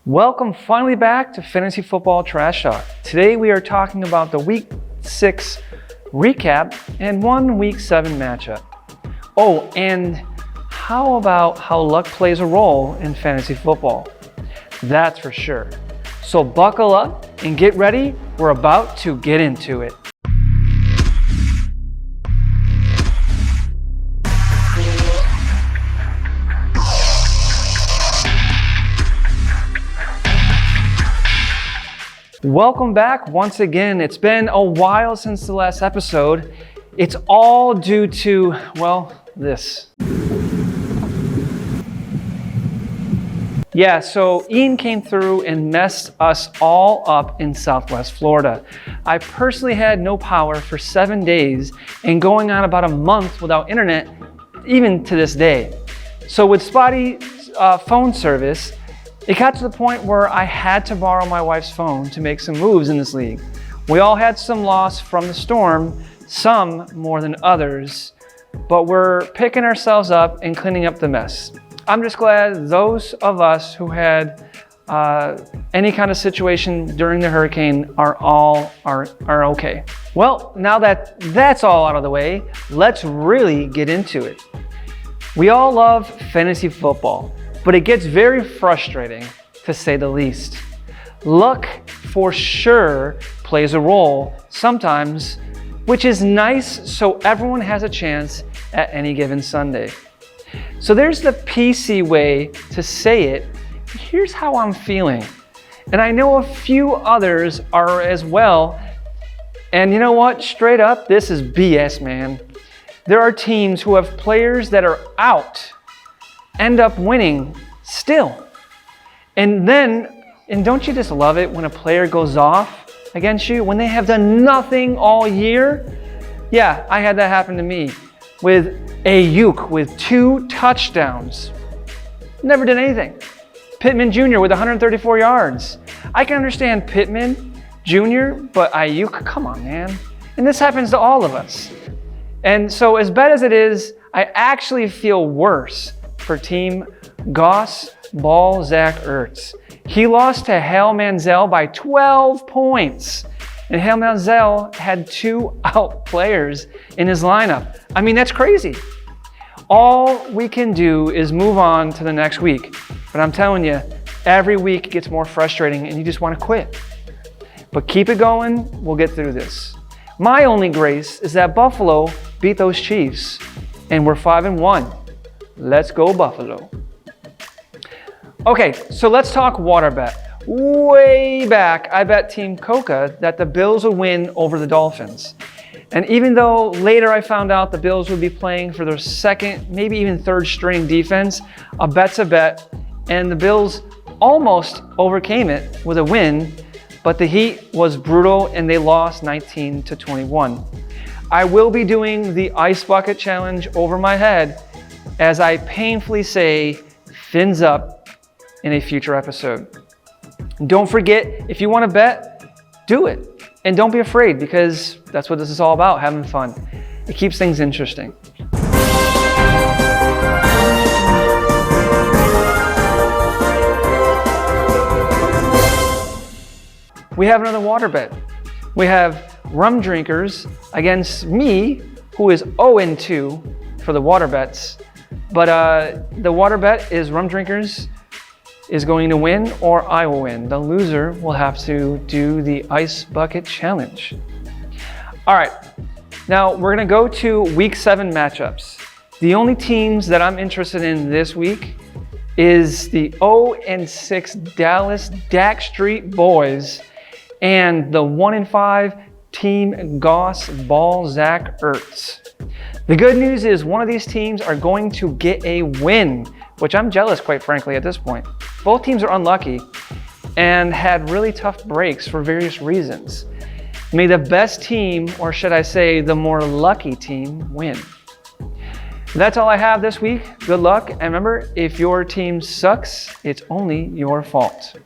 Welcome finally back to Fantasy Football Trash Talk. Today we are talking about the Week 6 recap and one Week 7 matchup. Oh, and how about how luck plays a role in fantasy football? That's for sure. So buckle up and get ready. We're about to get into it. Welcome back once again. It's been a while since the last episode. It's all due to, well, this. Yeah, so Ian came through and messed us all up in Southwest Florida. I personally had no power for 7 days and going on about a month without internet, even to this day. So with spotty phone service, it got to the point where I had to borrow my wife's phone to make some moves in this league. We all had some loss from the storm, some more than others, but we're picking ourselves up and cleaning up the mess. I'm just glad those of us who had any kind of situation during the hurricane are okay. Well, now that that's all out of the way, let's really get into it. We all love fantasy football, but it gets very frustrating, to say the least. Luck for sure plays a role sometimes, which is nice so everyone has a chance at any given Sunday. So there's the PC way to say it. Here's how I'm feeling. And I know a few others are as well. And you know what? Straight up, this is BS, man. There are teams who have players that are out end up winning still. And don't you just love it when a player goes off against you when they have done nothing all year? Yeah, I had that happen to me with Ayuk with 2 touchdowns. Never did anything. Pittman Jr. with 134 yards. I can understand Pittman Jr., but Ayuk, come on, man. And this happens to all of us. And so as bad as it is, I actually feel worse for Team Goss Ball Zach Ertz. He lost to Hale Manziel by 12 points. And Hale Manziel had 2 out players in his lineup. I mean, that's crazy. All we can do is move on to the next week. But I'm telling you, every week gets more frustrating and you just want to quit. But keep it going, we'll get through this. My only grace is that Buffalo beat those Chiefs and we're 5-1. Let's go Buffalo. Okay, so let's talk water bet. Way back, I bet Team Coca that the Bills would win over the Dolphins. And even though later I found out the Bills would be playing for their second, maybe even third string defense, a bet's a bet. And the Bills almost overcame it with a win, but the heat was brutal and they lost 19-21. I will be doing the Ice Bucket Challenge over my head as I painfully say, fins up in a future episode. Don't forget, if you want to bet, do it. And don't be afraid because that's what this is all about, having fun. It keeps things interesting. We have another water bet. We have Rum Drinkers against me, who is 0-2 for the water bets. But the water bet is Rum Drinkers is going to win or I will win. The loser will have to do the Ice Bucket Challenge. All right, now we're gonna go to Week 7 matchups. The only teams that I'm interested in this week is the 0-6 Dallas Dak Street Boys and the 1-5 Team Goss Ball Zach Ertz. The good news is one of these teams are going to get a win, which I'm jealous, quite frankly, at this point. Both teams are unlucky and had really tough breaks for various reasons. May the best team, or should I say the more lucky team, win. That's all I have this week. Good luck. And remember, if your team sucks, it's only your fault.